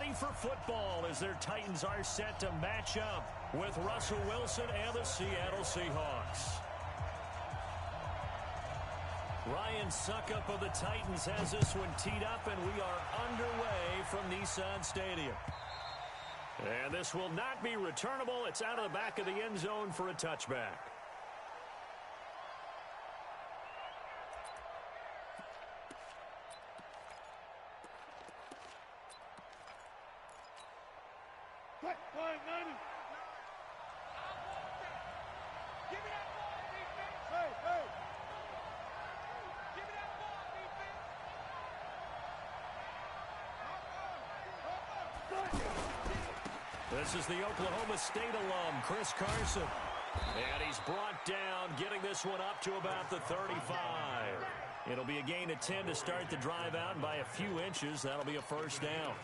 ready for football as their Titans are set to match up with Russell Wilson and the Seattle Seahawks. Ryan Suckup of the Titans has this one teed up, and we are underway from Nissan Stadium. And this will not be returnable. It's out of the back of the end zone for a touchback. This is the Oklahoma State alum, Chris Carson. And he's brought down, getting this one up to about the 35. It'll be a gain of 10 to start the drive out, and by a few inches, that'll be a first down.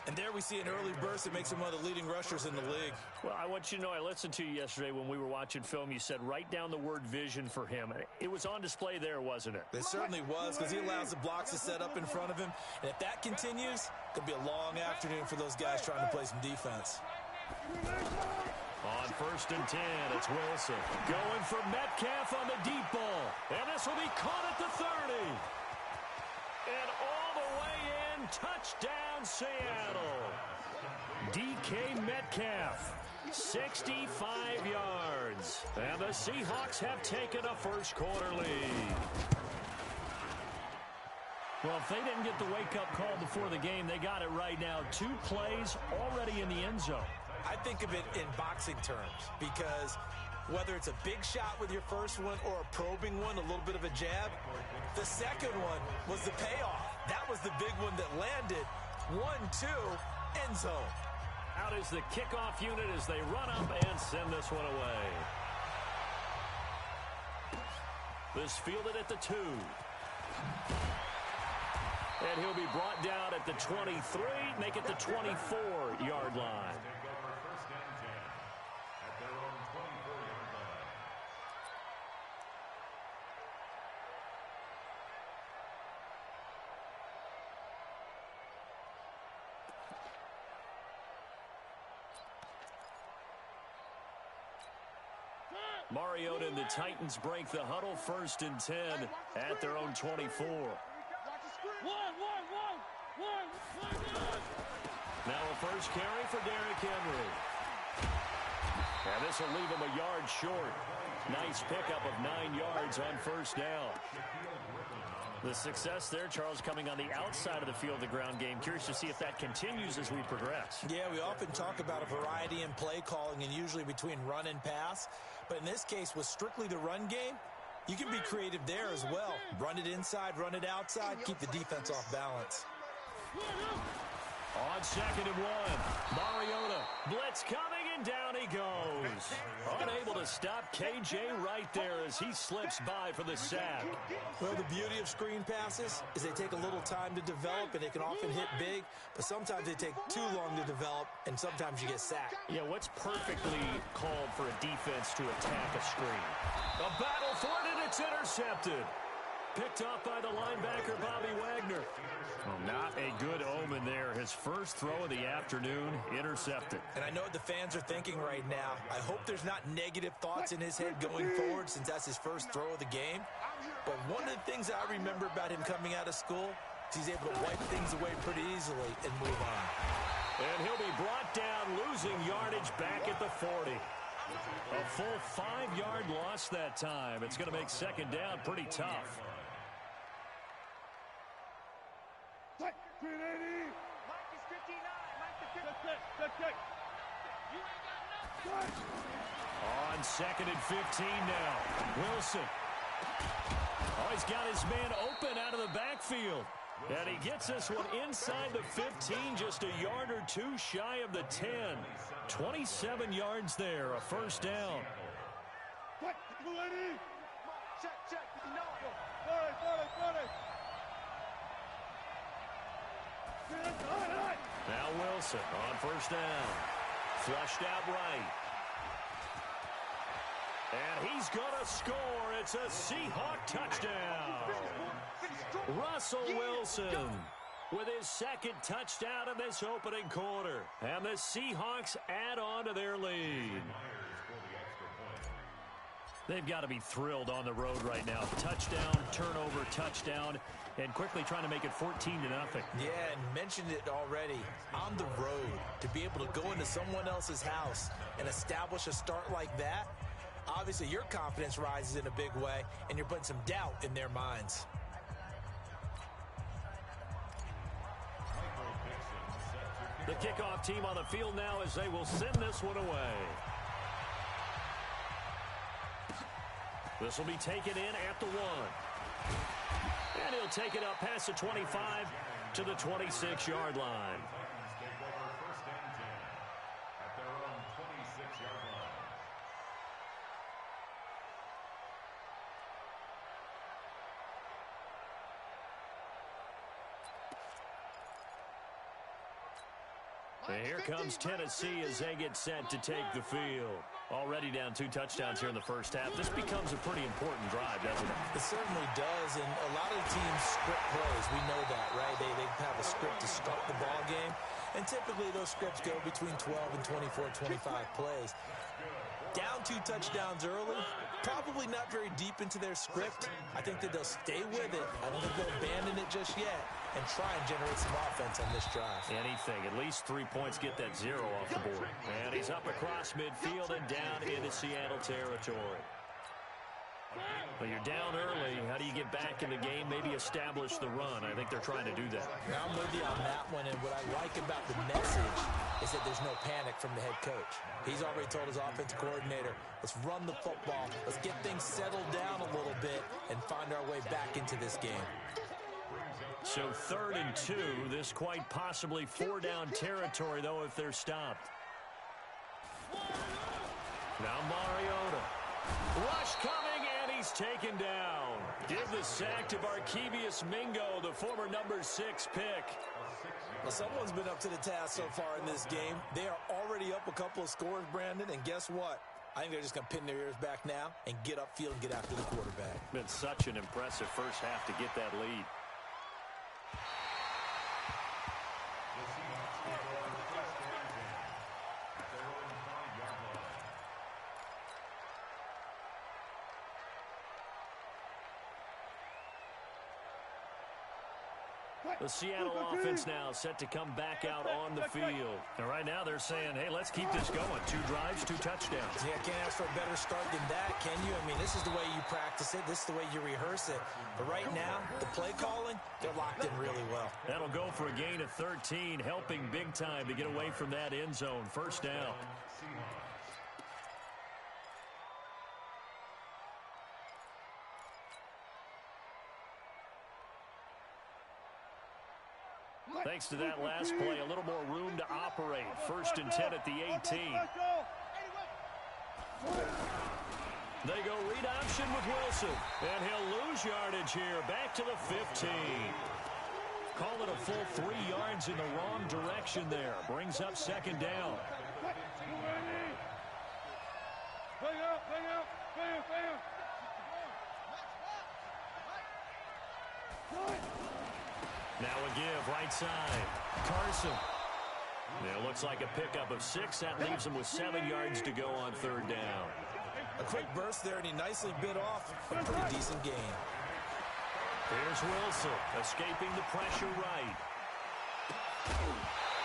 And there we see an early burst that makes him one of the leading rushers in the league. Well, I want you to know, I listened to you yesterday when we were watching film. You said write down the word vision for him. It was on display there, wasn't it? It certainly was, because he allows the blocks to set up in front of him. And if that continues, it could be a long afternoon for those guys trying to play some defense. On 1st and 10, it's Wilson. Going for Metcalf on the deep ball. And this will be caught at the 30. And all the way in, touchdown Seattle. DK Metcalf, 65 yards. And the Seahawks have taken a first quarter lead. Well, if they didn't get the wake-up call before the game, they got it right now. 2 plays already in the end zone. I think of it in boxing terms, because whether it's a big shot with your first one or a probing one, a little bit of a jab, the second one was the payoff. That was the big one that landed. 1-2, end zone. Out is the kickoff unit as they run up and send this one away. This fielded at the 2. And he'll be brought down at the 23, make it the 24-yard line. Mariota and the Titans break the huddle, 1st and 10 at their own 24. Now a first carry for Derrick Henry. And this will leave him a yard short. Nice pickup of 9 yards on 1st down. The success there, Charles, coming on the outside of the field, the ground game. Curious to see if that continues as we progress. Yeah, we often talk about a variety in play calling and usually between run and pass. But in this case, with strictly the run game, you can be creative there as well. Run it inside, run it outside, keep the defense off balance. On 2nd and 1, Mariota, blitz coming, and down he goes. Unable to stop KJ right there as he slips by for the sack. Well, the beauty of screen passes is they take a little time to develop, and they can often hit big, but sometimes they take too long to develop, and sometimes you get sacked. Yeah, what's perfectly called for a defense to attack a screen? A battle for it, and it's intercepted. Picked off by the linebacker, Bobby Wagner. Well, not a good omen there. His first throw of the afternoon, intercepted. And I know what the fans are thinking right now. I hope there's not negative thoughts in his head going forward, since that's his first throw of the game. But one of the things I remember about him coming out of school is he's able to wipe things away pretty easily and move on. And he'll be brought down, losing yardage back at the 40. A full 5-yard loss that time. It's going to make 2nd down pretty tough. On 2nd and 15 now. Wilson. Oh, he's got his man open out of the backfield. And he gets this one inside the 15, just a yard or 2 shy of the 10. 27 yards there, a first down. Now Wilson on first down. Flushed out right. And he's going to score. It's a Seahawk touchdown. Russell Wilson. with his second touchdown in this opening quarter. And the Seahawks add on to their lead. They've got to be thrilled on the road right now. Touchdown, turnover, touchdown, and quickly trying to make it 14-0. Yeah, and mentioned it already. On the road, to be able to go into someone else's house and establish a start like that, obviously your confidence rises in a big way, and you're putting some doubt in their minds. The kickoff team on the field now as they will send this one away. This will be taken in at the 1. And he'll take it up past the 25 to the 26-yard line. And here comes Tennessee as they get set to take the field. Already down 2 touchdowns here in the first half. This becomes a pretty important drive, doesn't it? It certainly does, and a lot of the teams script plays. We know that, right? They have a script to start the ball game, and typically those scripts go between 12 and 24, 25 plays. Down 2 touchdowns early, probably not very deep into their script. I think that they'll stay with it. I don't think they'll abandon it just yet and try and generate some offense on this drive. Anything. At least 3 points, get that 0 off the board. And he's up across midfield and down into Seattle territory. Well, you're down early. How do you get back in the game? Maybe establish the run. I think they're trying to do that. Now I'm with you on that one, and what I like about the message is that there's no panic from the head coach. He's already told his offensive coordinator, let's run the football, let's get things settled down a little bit and find our way back into this game. So 3rd and 2, this quite possibly 4-down territory, though, if they're stopped. Now Mariota. Rush coming, and he's taken down. Give the sack to Barkevious Mingo, the former number 6 pick. Well, someone's been up to the task so far in this game. They are already up a couple of scores, Brandon, and guess what? I think they're just going to pin their ears back now and get upfield and get after the quarterback. Been such an impressive first half to get that lead. The Seattle offense now set to come back out on the field. And right now they're saying, hey, let's keep this going. 2 drives, 2 touchdowns. Yeah, can't ask for a better start than that, can you? I mean, this is the way you practice it. This is the way you rehearse it. But right now, the play calling, they're locked in really well. That'll go for a gain of 13, helping big time to get away from that end zone. First down. Thanks to that last play, a little more room to operate. 1st and 10 at the 18. They go read option with Wilson. And he'll lose yardage here. Back to the 15. Call it a full 3 yards in the wrong direction there. Brings up 2nd down. Now a give, right side. Carson. It looks like a pickup of 6. That leaves him with 7 yards to go on 3rd down. A quick burst there, and he nicely bit off a pretty decent gain. Here's Wilson, escaping the pressure right.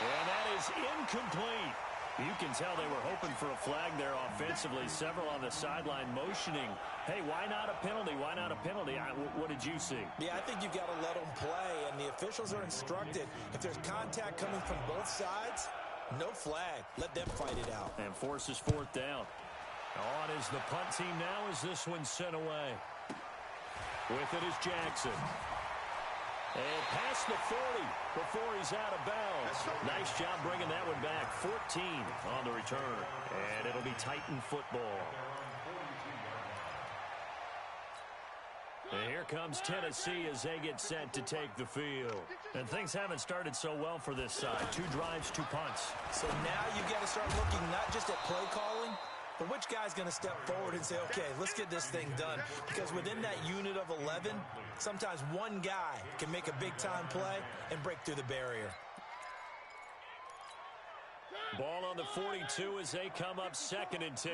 And that is incomplete. You can tell they were hoping for a flag there offensively. Several on the sideline motioning. Hey, why not a penalty? Why not a penalty? What did you see? Yeah, I think you've got to let them play, and the officials are instructed. If there's contact coming from both sides, no flag. Let them fight it out. And forces 4th down. On is the punt team now as this one's sent away. With it is Jackson. And past the 40 before he's out of bounds. Nice job bringing that one back. 14 on the return. And it'll be Titan football. And here comes Tennessee as they get set to take the field. And things haven't started so well for this side. 2 drives, 2 punts. So now you've got to start looking not just at play calling, But which guy's going to step forward and say, okay, let's get this thing done? Because within that unit of 11, sometimes one guy can make a big-time play and break through the barrier. Ball on the 42 as they come up 2nd and 10.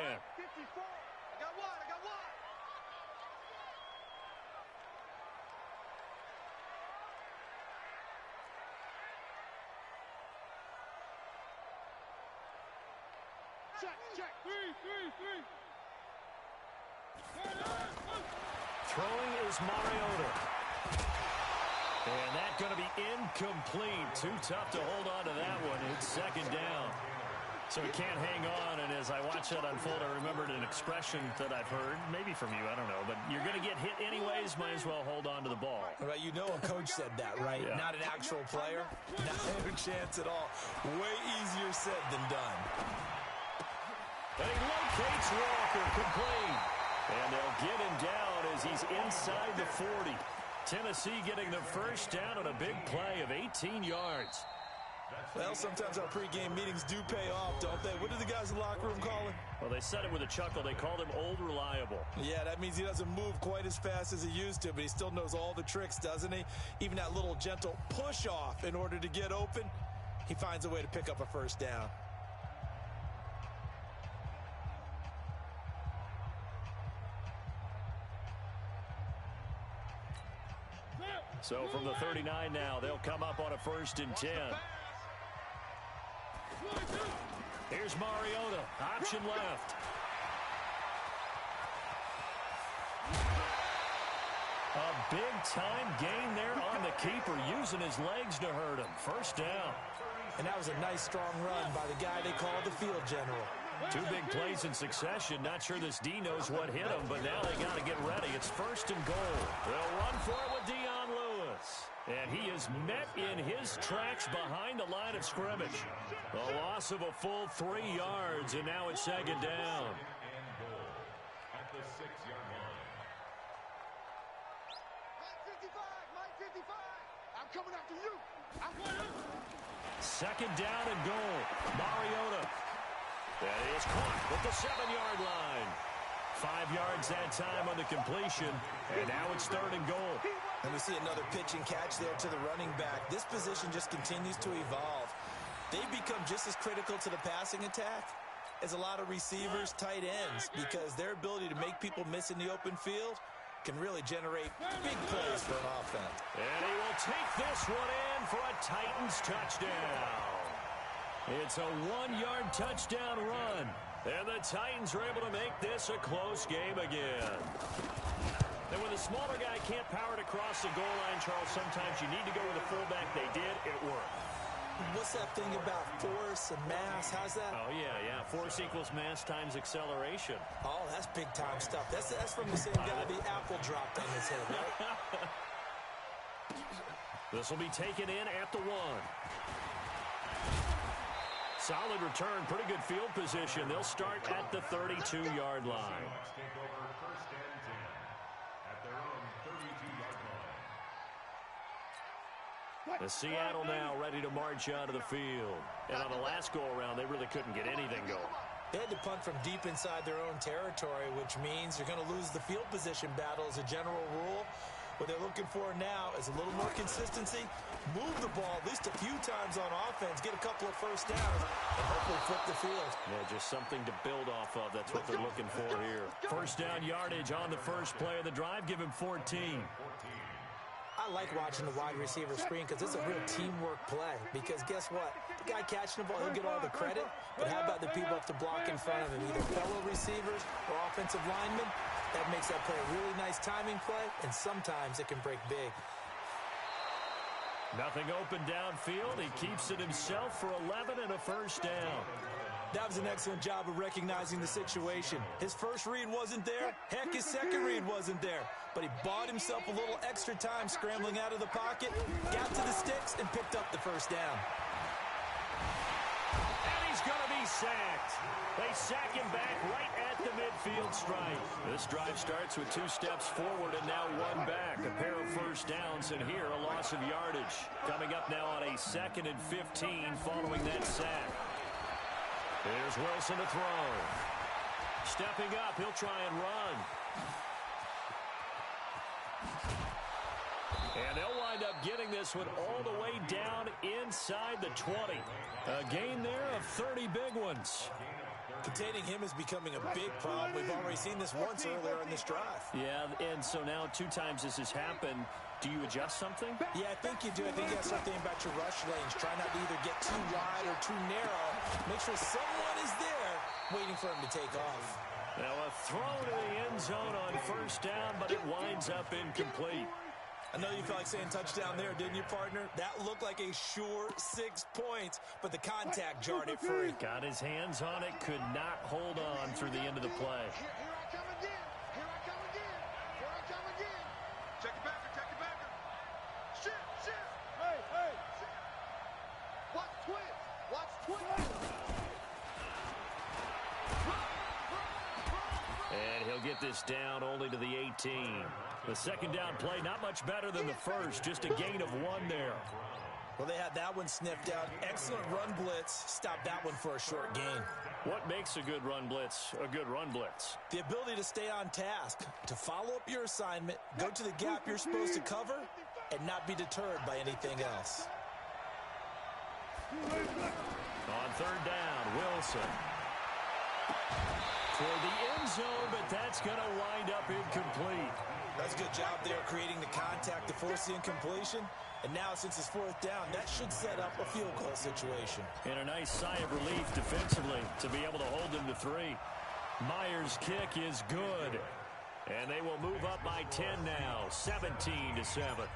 Check. Three. Throwing is Mariota. And that's going to be incomplete. Too tough to hold on to that one. It's 2nd down. So he can't hang on, and as I watch that unfold, I remembered an expression that I've heard, maybe from you, I don't know, but you're going to get hit anyways, might as well hold on to the ball. Right, you know a coach said that, right? Yeah. Not an actual player. Not a chance at all. Way easier said than done. And he locates Walker, complete. And they'll get him down as he's inside the 40. Tennessee getting the first down on a big play of 18 yards. Well, sometimes our pregame meetings do pay off, don't they? What do the guys in the locker room call him? Well, they said it with a chuckle. They called him Old Reliable. Yeah, that means he doesn't move quite as fast as he used to, but he still knows all the tricks, doesn't he? Even that little gentle push-off in order to get open, he finds a way to pick up a first down. So from the 39 now, they'll come up on a 1st and 10. Here's Mariota, option left. A big-time gain there on the keeper, using his legs to hurt him. First down. And that was a nice, strong run by the guy they call the field general. 2 big plays in succession. Not sure this D knows what hit him, but now they got to get ready. It's 1st and goal. They'll run for it with Dion Lewis. And he is met in his tracks behind the line of scrimmage. A loss of a full 3 yards, and now it's 2nd down. At the 6-yard line. 55. I'm coming after you. 2nd down and goal. Mariota. That is caught at the 7-yard line. 5 yards that time on the completion, and now it's 3rd and goal. And we see another pitch and catch there to the running back. This position just continues to evolve. They become just as critical to the passing attack as a lot of receivers, tight ends, because their ability to make people miss in the open field can really generate big plays for an offense. And he will take this one in for a Titans touchdown. It's a 1-yard touchdown run. And the Titans are able to make this a close game again. And when the smaller guy can't power it across the goal line, Charles, sometimes you need to go with a fullback. They did. It worked. What's that thing about force and mass? How's that? Oh, yeah. Force equals mass times acceleration. Oh, that's big-time stuff. That's from the same guy the apple dropped on his head, right? This will be taken in at the 1. Solid return, pretty good field position. They'll start at the 32-yard line. The Seattle now ready to march out of the field. And on the last go-around, they really couldn't get anything going. They had to punt from deep inside their own territory, which means you're going to lose the field position battle as a general rule. What they're looking for now is a little more consistency, move the ball at least a few times on offense, get a couple of first downs, and hopefully flip the field. Yeah, just something to build off of. That's what they're looking for here. First down yardage on the first play of the drive. Give him 14. I like watching the wide receiver screen because it's a real teamwork play. Because guess what? The guy catching the ball, he'll get all the credit. But how about the people up to block in front of him, either fellow receivers or offensive linemen? That makes that play a really nice timing play, and sometimes it can break big. Nothing open downfield. He keeps it himself for 11 and a first down. That was an excellent job of recognizing the situation. His first read wasn't there. Heck, his second read wasn't there. But he bought himself a little extra time scrambling out of the pocket, got to the sticks, and picked up the first down. And he's going to be sacked. They sack him back right at the midfield stripe. This drive starts with 2 steps forward and now 1 back. A pair of first downs, and here a loss of yardage. Coming up now on a 2nd and 15 following that sack. Here's Wilson to throw. Stepping up, he'll try and run. And they'll wind up getting this one all the way down inside the 20. A gain there of 30 big ones. Containing him is becoming a big problem. We've already seen this once earlier in this drive. Yeah, and so now 2 times this has happened. Do you adjust something? Yeah, I think you do. I think you have something about your rush lanes. Try not to either get too wide or too narrow. Make sure someone is there waiting for him to take off. Now a throw to the end zone on first down, but it winds up incomplete. I know you felt like saying touchdown there, didn't you, partner? That looked like a sure 6 points, but the contact jarred it free. Got his hands on it, could not hold on through the end of the play. Here I come again. Here I come again. Here I come again. Check it backer. Check it backer. Shit. Hey. Shit. Watch twist. Watch twist. And he'll get this down only to the 18. The second down play, not much better than the first, just a gain of 1 there. Well, they had that one sniffed out. Excellent run blitz. Stopped that one for a short gain. What makes a good run blitz a good run blitz? The ability to stay on task, to follow up your assignment, go to the gap you're supposed to cover, and not be deterred by anything else. On third down, Wilson. Toward the end zone, but that's going to wind up incomplete. That's a good job there creating the contact to force the incompletion. And now, since it's 4th down, that should set up a field goal situation. And a nice sigh of relief defensively to be able to hold them to 3. Myers' kick is good. And they will move up by 10 now, 17-7.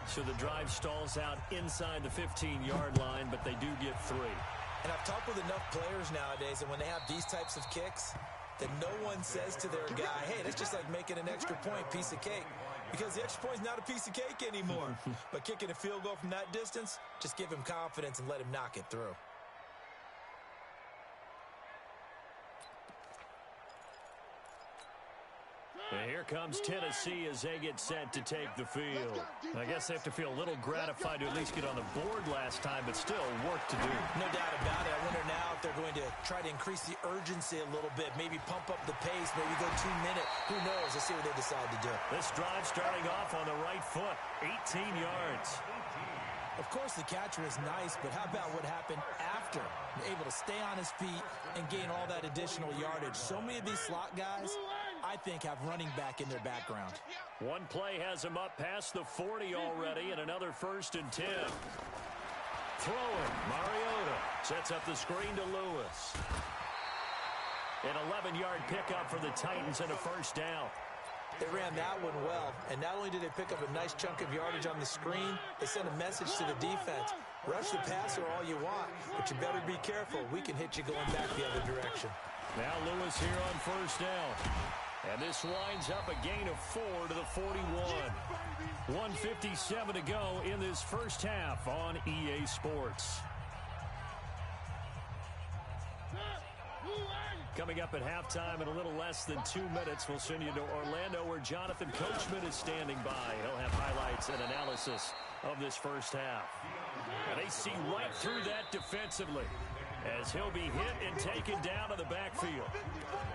So the drive stalls out inside the 15-yard line, but they do get 3. And I've talked with enough players nowadays, and when they have these types of kicks, that no one says to their guy, hey, that's just like making an extra point, piece of cake. Because the extra point is not a piece of cake anymore. But kicking a field goal from that distance, just give him confidence and let him knock it through. And here comes Tennessee as they get set to take the field. I guess they have to feel a little gratified to at least get on the board last time, but still work to do. No doubt about it. I wonder now if they're going to try to increase the urgency a little bit, maybe pump up the pace, maybe go 2 minutes. Who knows? Let's see what they decide to do. This drive starting off on the right foot, 18 yards. Of course, the catcher is nice, but how about what happened after? Able to stay on his feet and gain all that additional yardage. So many of these slot guys, I think, have running back in their background. One play has him up past the 40 already, and another 1st and 10. Throwing, Mariota sets up the screen to Lewis. An 11-yard pickup for the Titans and a 1st down. They ran that one well, and not only did they pick up a nice chunk of yardage on the screen, they sent a message to the defense. Rush the passer all you want, but you better be careful. We can hit you going back the other direction. Now Lewis here on 1st down. And this winds up a gain of 4 to the 41. 1:57 to go in this first half on EA Sports. Coming up at halftime in a little less than 2 minutes, we'll send you to Orlando where Jonathan Coachman is standing by. He'll have highlights and analysis of this first half. And they see right through that defensively as he'll be hit and taken down to the backfield.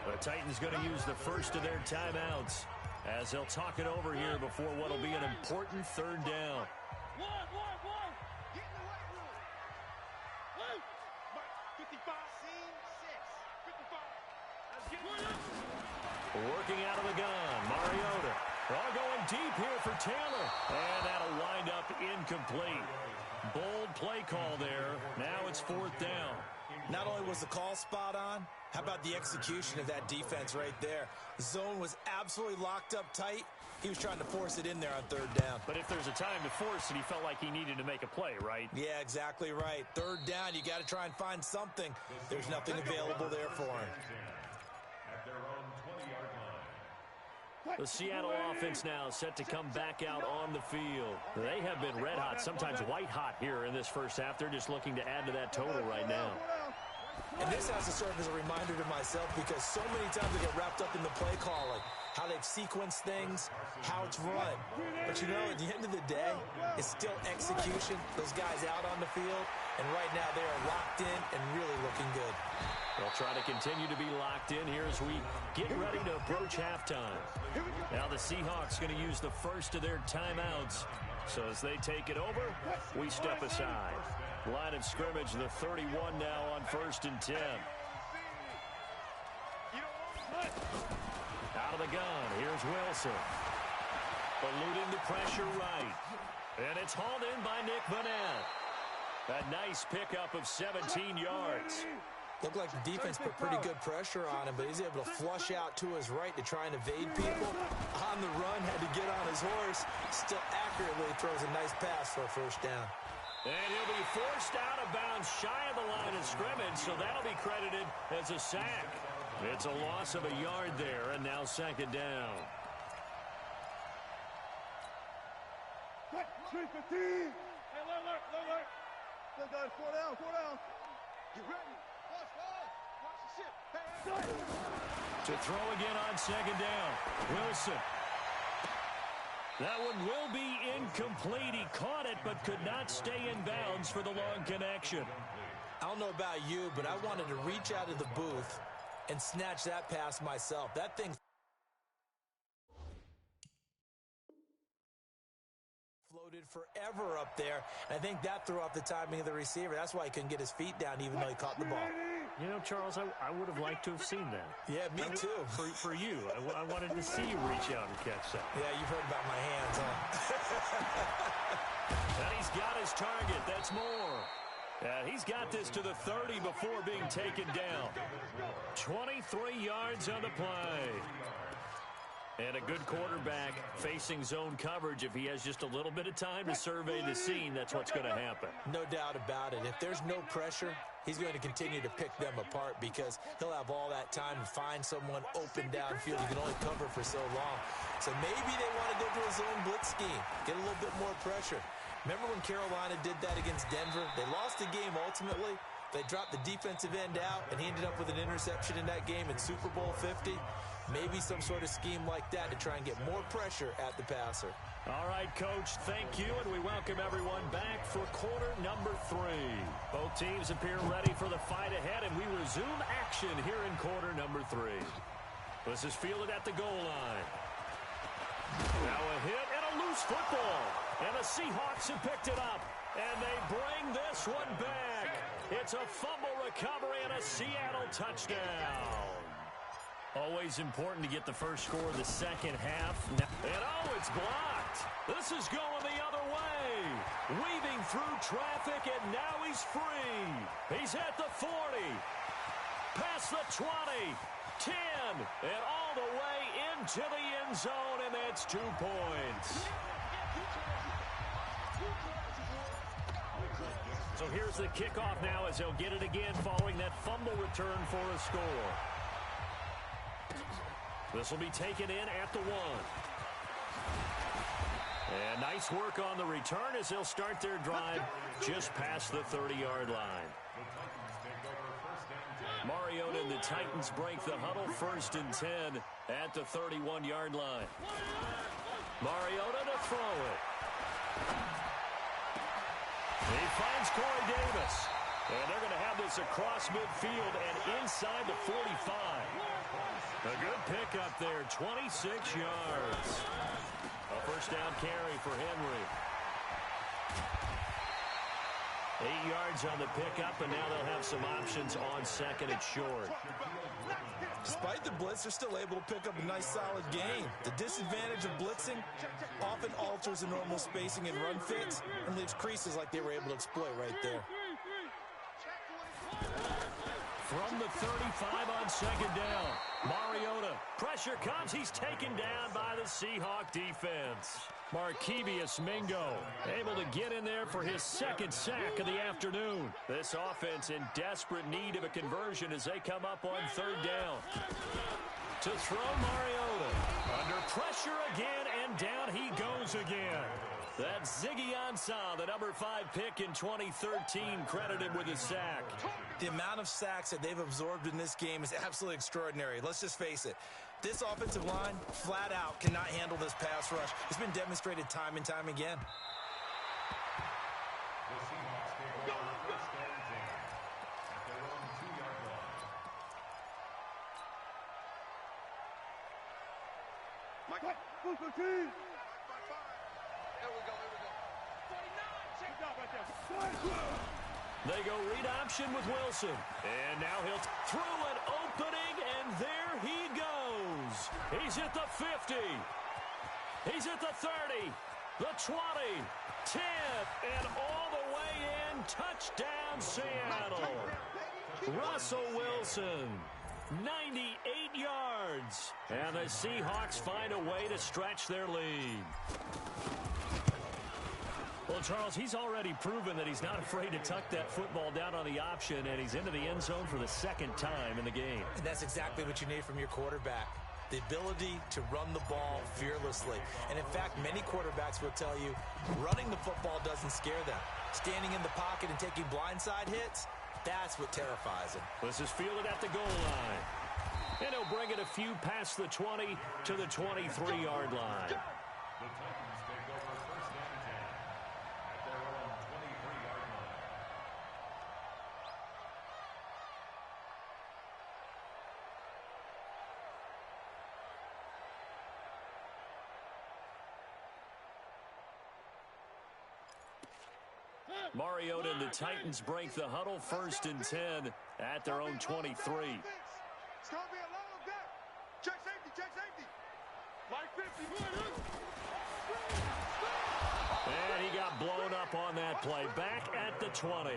The Titans going to use the first of their timeouts as they'll talk it over here before what will be an important 3rd down. Get in the weight room. Woo. 55. Scene 6. 55. Working out of the gun, Mariota. All going deep here for Taylor. And that'll wind up incomplete. Bold play call there. Now it's 4th down. Not only was the call spot on, how about the execution of that defense right there? The zone was absolutely locked up tight. He was trying to force it in there on 3rd down. But if there's a time to force it, he felt like he needed to make a play, right? Yeah, exactly right. 3rd down, you got to try and find something. There's nothing available there for him. At their own 20-yard line. The Seattle offense now set to come back out on the field. They have been red hot, sometimes white hot here in this first half. They're just looking to add to that total right now. And this has to serve as a reminder to myself because so many times I get wrapped up in the play calling, how they've sequenced things, how it's run. But you know, at the end of the day, it's still execution. Those guys out on the field, and right now they are locked in and really looking good. Well, They'll try to continue to be locked in here as we get ready to approach halftime. Now the Seahawks going to use the first of their timeouts. So as they take it over, we step aside. Line of scrimmage, the 31 now on 1st and 10. Out of the gun, here's Wilson. Eluding the pressure right. And it's hauled in by Nick Vanette. A nice pickup of 17 yards. Looked like the defense put pretty good pressure on him, but he's able to flush out to his right to try and evade people. On the run, had to get on his horse. Still accurately throws a nice pass for a first down. And he'll be forced out of bounds shy of the line of scrimmage, so that'll be credited as a sack. It's a loss of a yard there, and now 2nd down. 3-15. Hey, alert. Look, guys, 4 down. You ready? Watch the shit. To throw again on 2nd down. Wilson. That one will be incomplete. He caught it, but could not stay in bounds for the long connection. I don't know about you, but I wanted to reach out of the booth and snatch that pass myself. That thing floated forever up there. And I think that threw off the timing of the receiver. That's why he couldn't get his feet down even though he caught the ball. You know, Charles, I would have liked to have seen that. Yeah, me too. For you. I wanted to see you reach out and catch that. Yeah, you've heard about my hands, huh? And he's got his target. That's more. He's got this to the 30 before being taken down. 23 yards on the play. And a good quarterback facing zone coverage. If he has just a little bit of time to survey the scene, that's what's going to happen. No doubt about it. If there's no pressure, he's going to continue to pick them apart because he'll have all that time to find someone open downfield. He can only cover for so long. So maybe they want to go to a zone blitz scheme, get a little bit more pressure. Remember when Carolina did that against Denver? They lost the game ultimately. They dropped the defensive end out, and he ended up with an interception in that game in Super Bowl 50. Maybe some sort of scheme like that to try and get more pressure at the passer. All right, Coach, thank you, and we welcome everyone back for quarter number 3. Both teams appear ready for the fight ahead, and we resume action here in quarter number 3. This is fielded at the goal line. Now a hit and a loose football, and the Seahawks have picked it up, and they bring this one back. It's a fumble recovery and a Seattle touchdown. Always important to get the first score of the second half. And it's blocked. This is going the other way. Weaving through traffic, and now he's free. He's at the 40. Past the 20. 10. And all the way into the end zone, and that's 2 points. So here's the kickoff now as they'll get it again following that fumble return for a score. This will be taken in at the 1. And nice work on the return as they'll start their drive just past the 30-yard line. Mariota and the Titans break the huddle, 1st and 10 at the 31-yard line. Mariota to throw it. He finds Corey Davis. And they're going to have this across midfield and inside the 45. A good pickup there, 26 yards. A first down carry for Henry. 8 yards on the pickup, and now they'll have some options on 2nd and short. Despite the blitz, they're still able to pick up a nice, solid gain. The disadvantage of blitzing often alters the normal spacing and run fits and leaves creases like they were able to exploit right there. From the 35 on 2nd down, Mariota. Pressure comes. He's taken down by the Seahawk defense. Markevius Mingo able to get in there for his 2nd sack of the afternoon. This offense in desperate need of a conversion as they come up on 3rd down. To throw Mariota. Under pressure again, and down he goes again. That's Ziggy Ansah, the number 5 pick in 2013, credited with a sack. The amount of sacks that they've absorbed in this game is absolutely extraordinary. Let's just face it. This offensive line, flat out, cannot handle this pass rush. It's been demonstrated time and time again. Mike. There we go. 49. Check it out right there. They go read option with Wilson. And now he'll throw an opening, and there he goes. He's at the 50. He's at the 30, the 20, 10, and all the way in. Touchdown, Seattle. Russell Wilson, 98 yards. And the Seahawks find a way to stretch their lead. Well, Charles, he's already proven that he's not afraid to tuck that football down on the option, and he's into the end zone for the second time in the game. And that's exactly what you need from your quarterback. The ability to run the ball fearlessly. And in fact, many quarterbacks will tell you running the football doesn't scare them. Standing in the pocket and taking blindside hits, that's what terrifies him. This is fielded at the goal line. And he'll bring it a few past the 20 to the 23-yard line. Mariota and the Titans break the huddle, 1st and 10 at their own 23. It's going to be a long day. Check safety, check safety. Like 50. And he got blown up on that play. Back at the 20.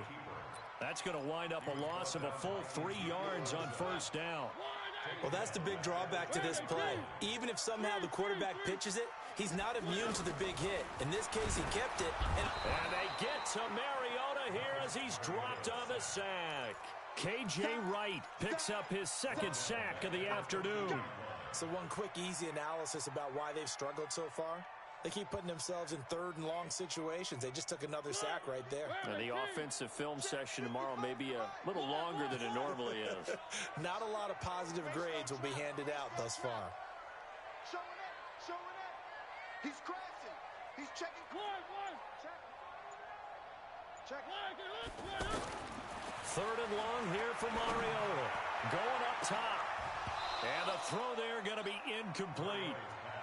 That's going to wind up a loss of a full 3 yards on 1st down. Well, that's the big drawback to this play. Even if somehow the quarterback pitches it, he's not immune to the big hit. In this case, he kept it. And they get to Mariota here as he's dropped on the sack. K.J. Wright picks up his 2nd sack of the afternoon. So one quick, easy analysis about why they've struggled so far. They keep putting themselves in 3rd and long situations. They just took another sack right there. And the offensive film session tomorrow may be a little longer than it normally is. Not a lot of positive grades will be handed out thus far. Showing up. He's crashing. He's checking. Check. 3rd and long here for Mariota. Going up top. And the throw there going to be incomplete.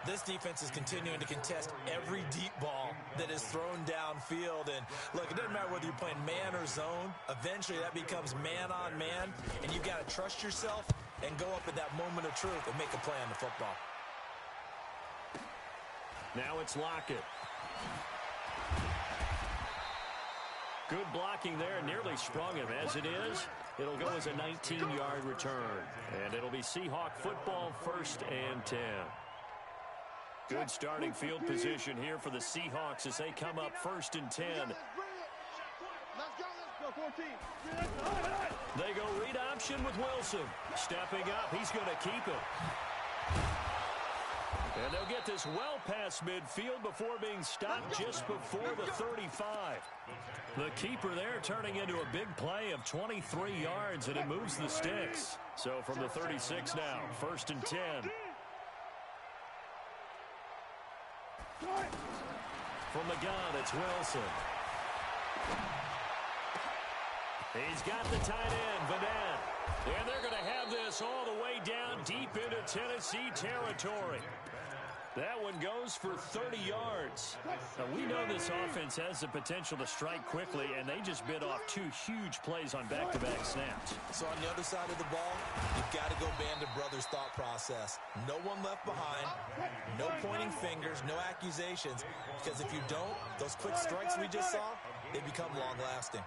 This defense is continuing to contest every deep ball that is thrown downfield. And look, it doesn't matter whether you're playing man or zone. Eventually, that becomes man on man. And you've got to trust yourself and go up at that moment of truth and make a play on the football. Now it's Lockett. Good blocking there. Nearly sprung him. As it is, it'll go as a 19-yard return. And it'll be Seahawk football, 1st and 10. Good starting field position here for the Seahawks as they come up 1st and 10. Let's go, 14. They go read option with Wilson. Stepping up, he's going to keep it. And they'll get this well past midfield before being stopped just before the 35. The keeper there turning into a big play of 23 yards, and it moves the sticks. So from the 36 now, 1st and 10. From the gun, it's Wilson. He's got the tight end, Vanette. And they're going to have this all the way down deep into Tennessee territory. That one goes for 30 yards. Now, we know this offense has the potential to strike quickly, and they just bit off 2 huge plays on back-to-back snaps. So on the other side of the ball, you've got to go band of brothers thought process. No one left behind, no pointing fingers, no accusations, because if you don't, those quick strikes we just saw, they become long-lasting.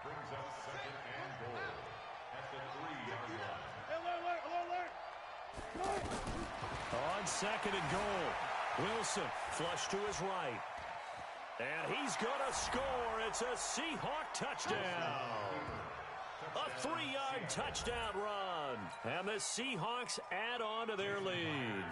On 2nd and goal, Wilson flush to his right. And he's going to score. It's a Seahawk touchdown. A 3-yard touchdown run. And the Seahawks add on to their lead.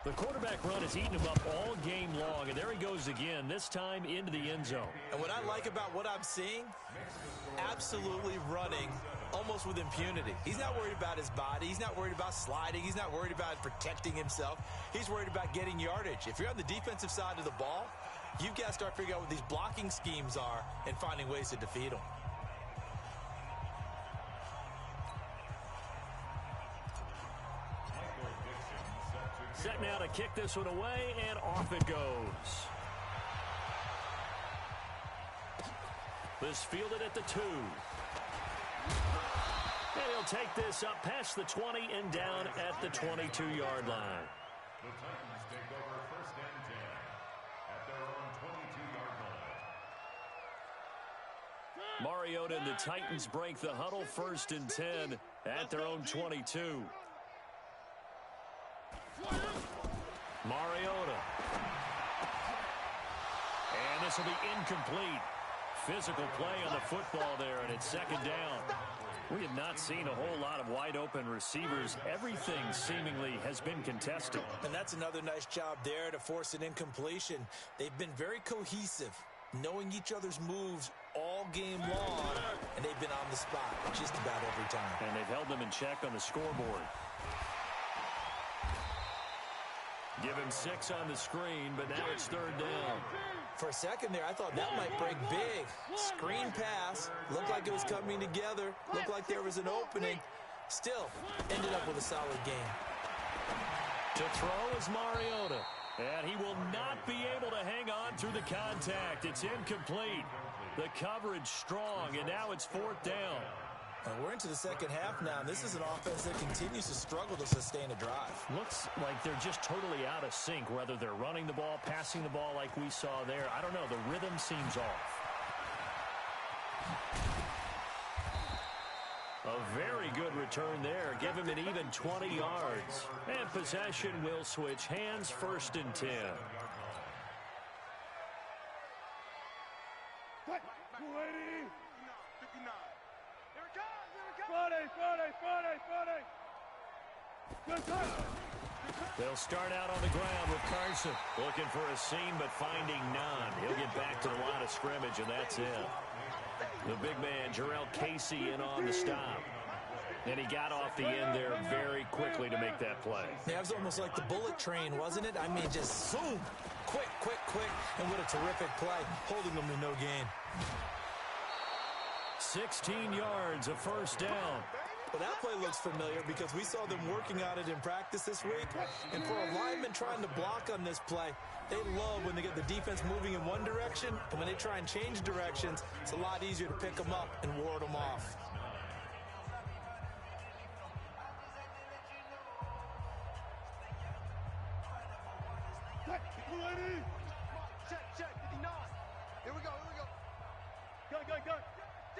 The quarterback run has eaten him up all game long, and there he goes again, this time into the end zone. And what I like about what I'm seeing, absolutely running almost with impunity. He's not worried about his body. He's not worried about sliding. He's not worried about protecting himself. He's worried about getting yardage. If you're on the defensive side of the ball, you've got to start figuring out what these blocking schemes are and finding ways to defeat them. Set now to kick this one away, and off it goes. This fielded at the 2. And he'll take this up past the 20 and down at the 22-yard line. The Titans take over 1st and 10 at their own 22-yard line. Mariota and the Titans break the huddle, 1st and 10 at their own 22. Mariota. And this will be incomplete. Physical play on the football there, and it's 2nd down. We have not seen a whole lot of wide-open receivers. Everything seemingly has been contested. And that's another nice job there to force an incompletion. They've been very cohesive, knowing each other's moves all game long, and they've been on the spot just about every time. And they've held them in check on the scoreboard. Give him 6 on the screen, but now it's 3rd down. For a second there, I thought that might break big. Screen pass. Looked like it was coming together. Looked like there was an opening. Still, ended up with a solid game. To throw is Mariota. And he will not be able to hang on through the contact. It's incomplete. The coverage strong, and now it's 4th down. And we're into the second half now. This is an offense that continues to struggle to sustain a drive. Looks like they're just totally out of sync, whether they're running the ball, passing the ball like we saw there. I don't know. The rhythm seems off. A very good return there. Give him an even 20 yards. And possession will switch hands, 1st and 10. They'll start out on the ground with Carson. Looking for a seam, but finding none. He'll get back to the line of scrimmage, and that's it. The big man, Jarrell Casey, in on the stop. And he got off the end there very quickly to make that play. Yeah, it was almost like the bullet train, wasn't it? I mean, just zoom. Quick, quick, quick. And what a terrific play, holding them to no gain. 16 yards, a 1st down. Well, that play looks familiar because we saw them working on it in practice this week. And for a lineman trying to block on this play, they love when they get the defense moving in one direction. And when they try and change directions, it's a lot easier to pick them up and ward them off. Check, 59. Here we go. Go.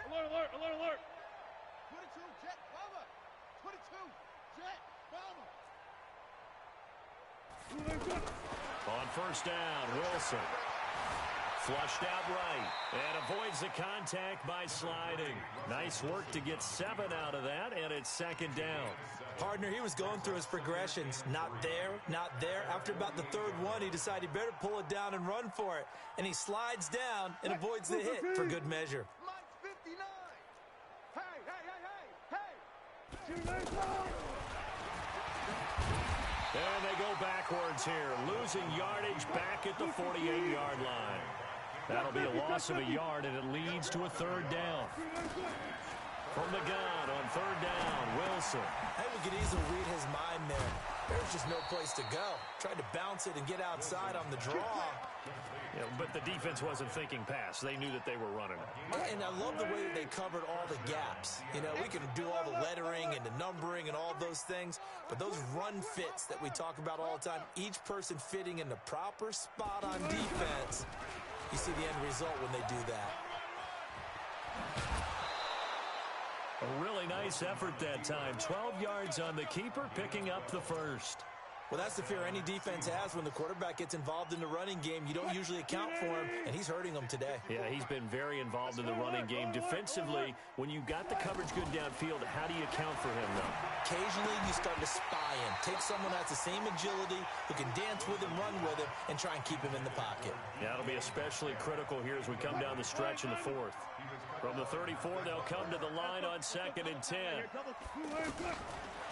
Alert. 22, jet, bomber. 22, jet, bomber. On 1st down, Wilson. Flushed out right and avoids the contact by sliding. Nice work to get 7 out of that, and it's 2nd down. Partner, he was going through his progressions. Not there, not there. After about the 3rd one, he decided he better pull it down and run for it. And he slides down and avoids the hit for good measure. Mike 59. Hey. And they go backwards here, losing yardage back at the 48-yard line. That'll be a loss of a yard, and it leads to a 3rd down. From the gun on 3rd down, Wilson. I think we could easily read his mind there. There's just no place to go. Tried to bounce it and get outside on the draw. Yeah, but the defense wasn't thinking pass. They knew that they were running it. And I love the way that they covered all the gaps. You know, we can do all the lettering and the numbering and all those things, but those run fits that we talk about all the time, each person fitting in the proper spot on defense, you see the end result when they do that. A really nice effort that time. 12 yards on the keeper, picking up the 1st. Well, that's the fear any defense has when the quarterback gets involved in the running game. You don't usually account for him, and he's hurting them today. Yeah, he's been very involved in the running game. Defensively, when you've got the coverage good downfield, how do you account for him, though? Occasionally, you start to spy him. Take someone that's the same agility, who can dance with him, run with him, and try and keep him in the pocket. Yeah, it'll be especially critical here as we come down the stretch in the 4th. From the 34, they'll come to the line on 2nd and 10.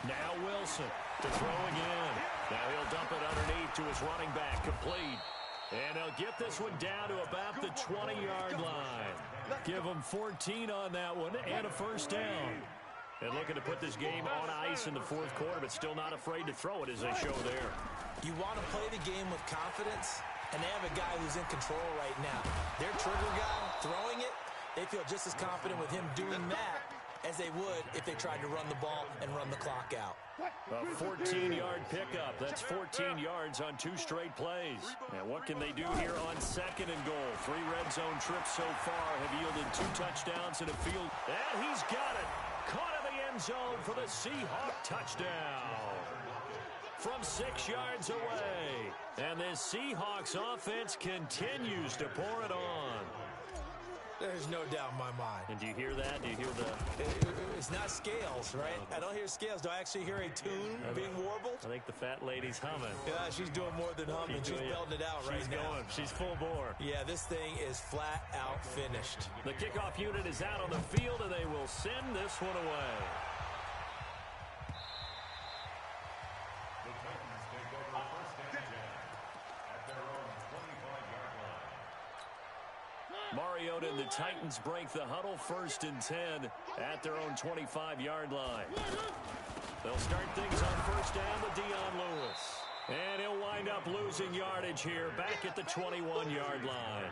Now Wilson to throw again. Now he'll dump it underneath to his running back, complete. And they'll get this one down to about the 20-yard line. Give them 14 on that one and a 1st down. And looking to put this game on ice in the fourth quarter, but still not afraid to throw it as they show there. You want to play the game with confidence, and they have a guy who's in control right now. Their trigger guy throwing it, they feel just as confident with him doing that as they would if they tried to run the ball and run the clock out. A 14-yard pickup. That's 14 yards on 2 straight plays. And what can they do here on second and goal? 3 red zone trips so far have yielded 2 touchdowns and a field. And he's got it. Caught in the end zone for the Seahawks touchdown. From 6 yards away. And this Seahawks offense continues to pour it on. There's no doubt in my mind. And do you hear that? Do you hear the... It's not scales, right? I don't hear scales. Do I actually hear a tune being warbled? I think the fat lady's humming. Yeah, she's doing more than humming. She's belting it out right now. She's full bore. Yeah, this thing is flat out finished. The kickoff unit is out on the field, and they will send this one away. The Titans take over first and 10 at their own 25-yard line. Mariota and the Titans break the huddle, first and 10 at their own 25-yard line. They'll start things on first down with Dion Lewis. And he'll wind up losing yardage here back at the 21-yard line.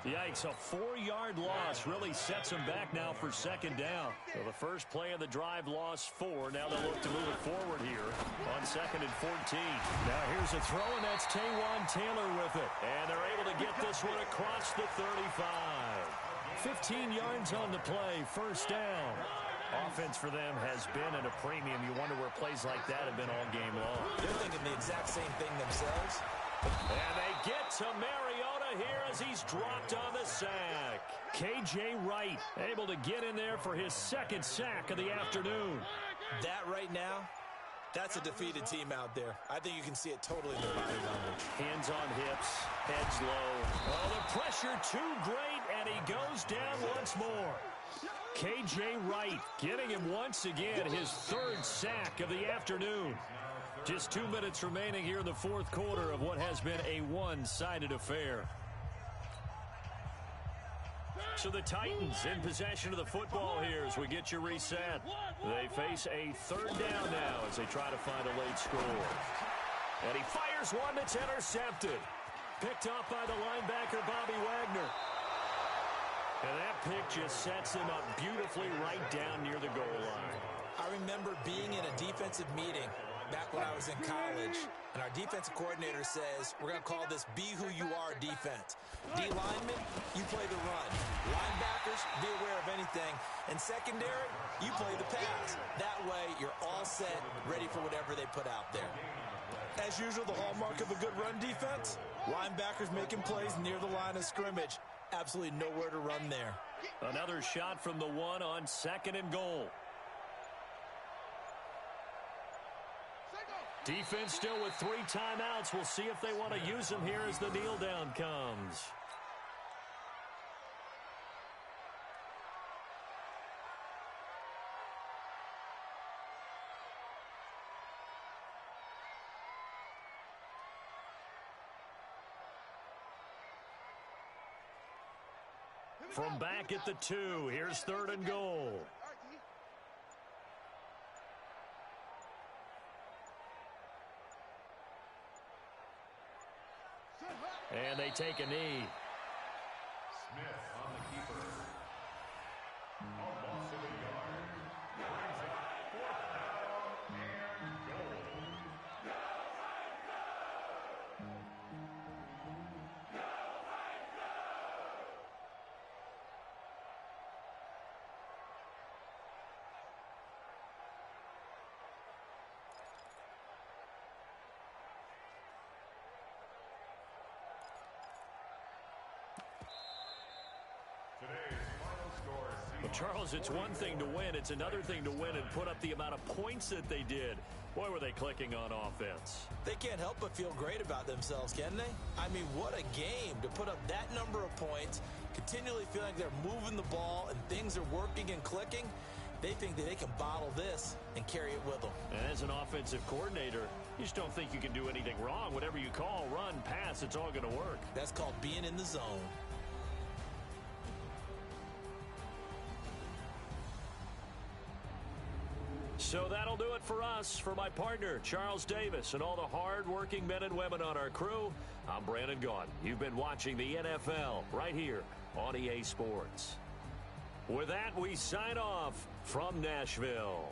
Yikes, a 4-yard loss really sets him back now for second down. So the first play of the drive lost 4. Now they'll look to move it forward here on second and 14. Now here's a throw, and that's Taywan Taylor with it. And they're able to get this one across the 35. 15 yards on the play, first down. Offense for them has been at a premium. You wonder where plays like that have been all game long. They're thinking the exact same thing themselves. And they get to Mariota here as he's dropped on the sack. K.J. Wright able to get in there for his second sack of the afternoon. That right now, that's a defeated team out there. I think you can see it totally in the body language. Hands on hips, heads low. Oh, the pressure too great, and he goes down once more. K.J. Wright getting him once again his third sack of the afternoon. Just 2 minutes remaining here in the fourth quarter of what has been a one-sided affair. So the Titans in possession of the football here as we get you reset. They face a third down now as they try to find a late score. And he fires one that's intercepted. Picked up by the linebacker, Bobby Wagner. And that pick just sets him up beautifully right down near the goal line. I remember being in a defensive meeting back when I was in college, and our defensive coordinator says, we're going to call this Be Who You Are defense. D-linemen, you play the run. Linebackers, be aware of anything. And secondary, you play the pass. That way, you're all set, ready for whatever they put out there. As usual, the hallmark of a good run defense, linebackers making plays near the line of scrimmage. Absolutely nowhere to run there. Another shot from the one on second and goal. Defense still with 3 timeouts. We'll see if they want to use them here as the kneel down comes. From back at the 2, here's third and goal. And they take a knee. Smith on the keeper. A loss of a yard. Brings up 4th down and goal. Well, Charles, it's one thing to win. It's another thing to win and put up the amount of points that they did. Boy, were they clicking on offense. They can't help but feel great about themselves, can they? I mean, what a game to put up that number of points, continually feeling like they're moving the ball and things are working and clicking. They think that they can bottle this and carry it with them. And as an offensive coordinator, you just don't think you can do anything wrong. Whatever you call, run, pass, it's all going to work. That's called being in the zone. So that'll do it for us. For my partner, Charles Davis, and all the hard-working men and women on our crew, I'm Brandon Gaudin. You've been watching the NFL right here on EA Sports. With that, we sign off from Nashville.